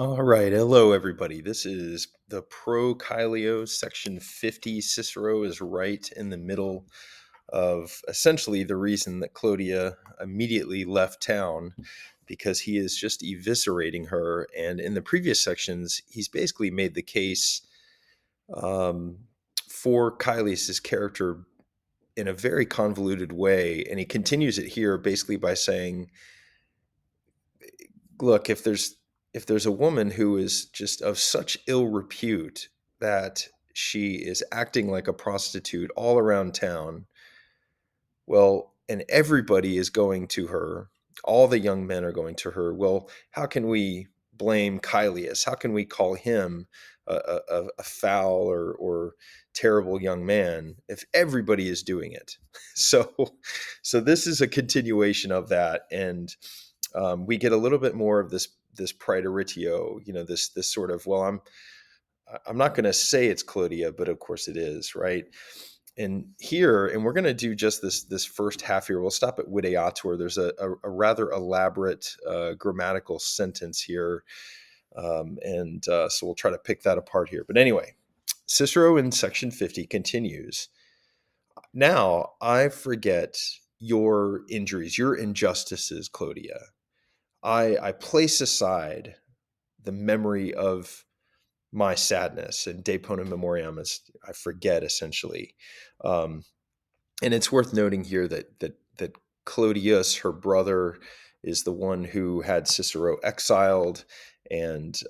All right. Hello, everybody. This is the Pro Caelio Section 50. Cicero is right in the middle of essentially the reason that Clodia immediately left town because he is just eviscerating her. And in the previous sections, he's basically made the case um, for Caelius's character in a very convoluted way. And he continues it here basically by saying, look, if there's a woman who is just of such ill repute that she is acting like a prostitute all around town, well, and everybody is going to her, all the young men are going to her. Well, how can we blame Caelius? How can we call him a foul or terrible young man if everybody is doing it? So, so this is a continuation of that, and we get a little bit more of this praeteritio, this sort of, well, I'm not going to say it's Clodia, but of course it is, right? And here, and we're going to do just this first half here. We'll stop at videatur. There's a rather elaborate grammatical sentence here, and so we'll try to pick that apart here. But anyway, Cicero in section 50 continues. Now I forget your injuries, your injustices, Clodia. I place aside the memory of my sadness, and deponent memoriam is I forget essentially. Um, and it's worth noting here that Clodius, her brother, is the one who had Cicero exiled, and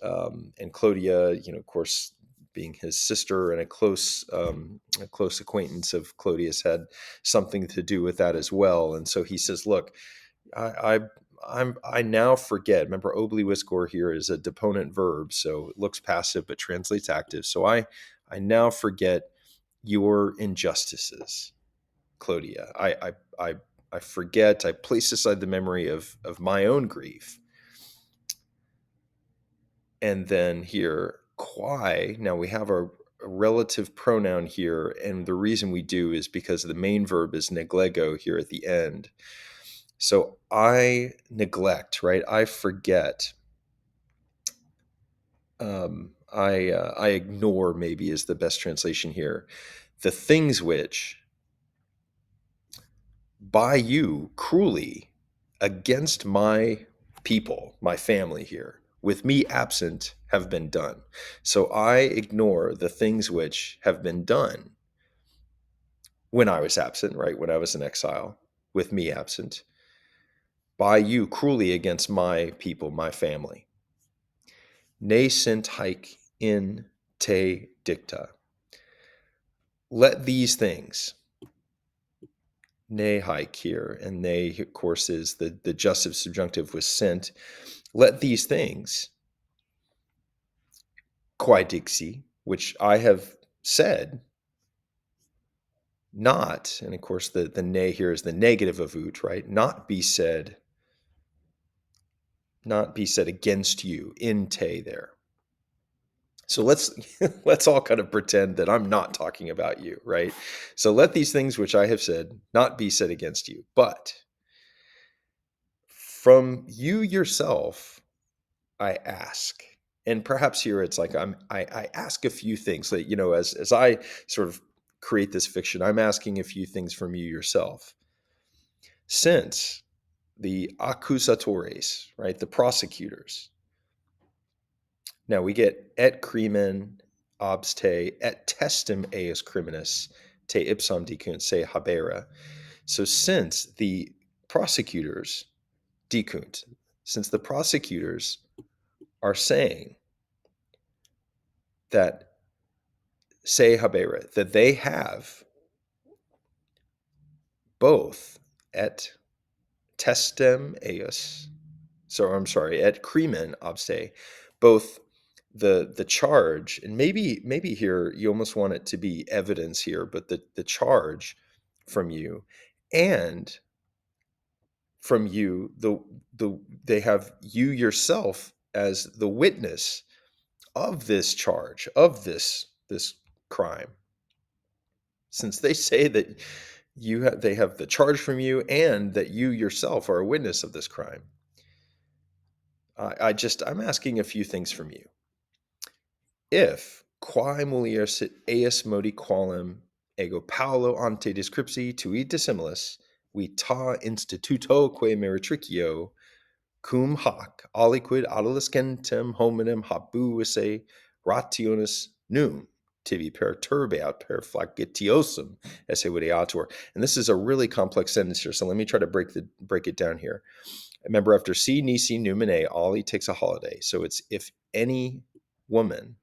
Clodia, of course, being his sister and a close acquaintance of Clodius, had something to do with that as well. And so he says, "Look, I I now forget. Remember, obliviscor here is a deponent verb, so it looks passive but translates active. So I now forget your injustices, Clodia. I forget. I place aside the memory of my own grief, and then here quae. Now we have a relative pronoun here, and the reason we do is because the main verb is neglego here at the end. So I neglect, right? I forget. I ignore, maybe, is the best translation here. The things which, by you cruelly, against my people, my family here, with me absent, have been done. So I ignore the things which have been done when I was absent, right? When I was in exile, with me absent, by you cruelly against my people, my family. Ne sint haec in te dicta. Let these things, ne haec here, and ne, of course, is the jussive subjunctive was sent. Let these things, quae dixi, which I have said, not, and of course the ne here is the negative of ut, right? Not be said against you, in te there. So let's let's all kind of pretend that I'm not talking about you, right? So let these things which I have said not be said against you, but from you yourself I ask. And perhaps here it's like I ask a few things, like, as I sort of create this fiction, I'm asking a few things from you yourself. Since the accusatores, right, the prosecutors. Now we get et crimen obs te et testem eius criminis te ipsam dicunt se habera. So since the prosecutors dicunt, since the prosecutors are saying that se habera, that they have both et testem eius, so I'm sorry, et crimen obs te, both the charge, and maybe here you almost want it to be evidence here, but the charge from you, and from you they have you yourself as the witness of this charge, of this crime, since they say that they have the charge from you and that you yourself are a witness of this crime. I'm asking a few things from you. If quae mulier sit eis modi qualem ego Paulo ante descripsi tui dissimilis, vita institutoque meretricio, cum hoc aliquid adolescentem hominem habuisse rationis num tibi perturbeat per flagitiosum esse videator. And this is a really complex sentence here, so let me try to break it down here. Remember, after si nisi numine, ali takes a holiday. So it's if any woman,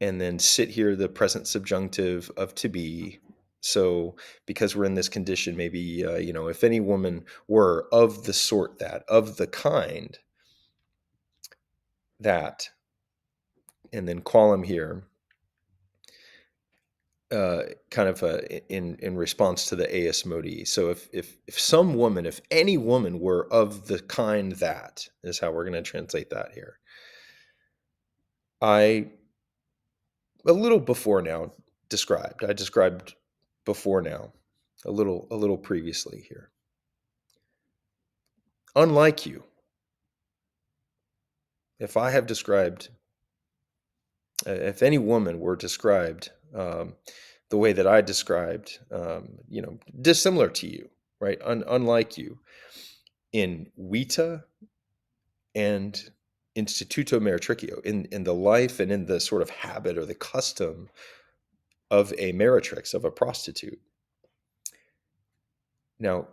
and then sit here the present subjunctive of to be. So because we're in this condition, maybe if any woman were of the sort that, of the kind that, and then qualem here, kind of in response to the eis modi. So if some woman, if any woman were of the kind that, is how we're going to translate that here. I a little before now described. I described before now, a little previously here. Unlike you, if I have described, if any woman were described the way that I described, dissimilar to you, right? Unlike you, in vita and instituto meretricio, in the life and in the sort of habit or the custom of a meretrix, of a prostitute. Now,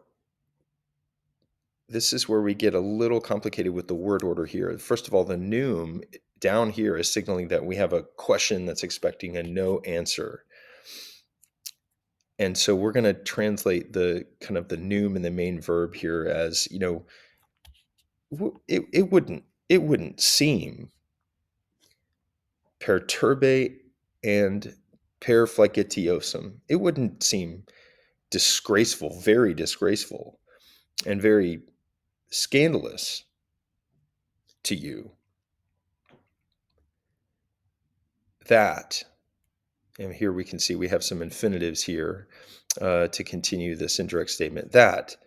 this is where we get a little complicated with the word order here. First of all, the num down here is signaling that we have a question that's expecting a no answer. And so we're going to translate the kind of the num and the main verb here as, it wouldn't seem perturbe and per flagitiosum. It wouldn't seem disgraceful, very disgraceful, and very scandalous to you that, and here we can see we have some infinitives here to continue this indirect statement, that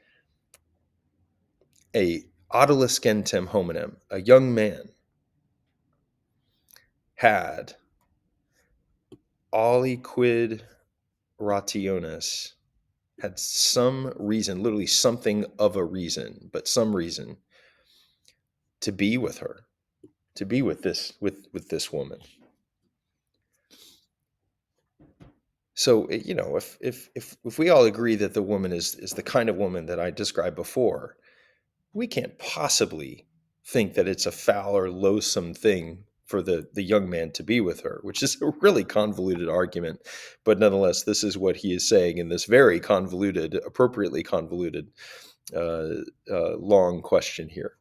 a adolescentem hominem, a young man, had aliquid rationis, had some reason, literally something of a reason, but some reason to be with her, to be with this woman. So if we all agree that the woman is the kind of woman that I described before, we can't possibly think that it's a foul or loathsome thing for the young man to be with her, which is a really convoluted argument. But nonetheless, this is what he is saying in this very convoluted, appropriately convoluted, long question here.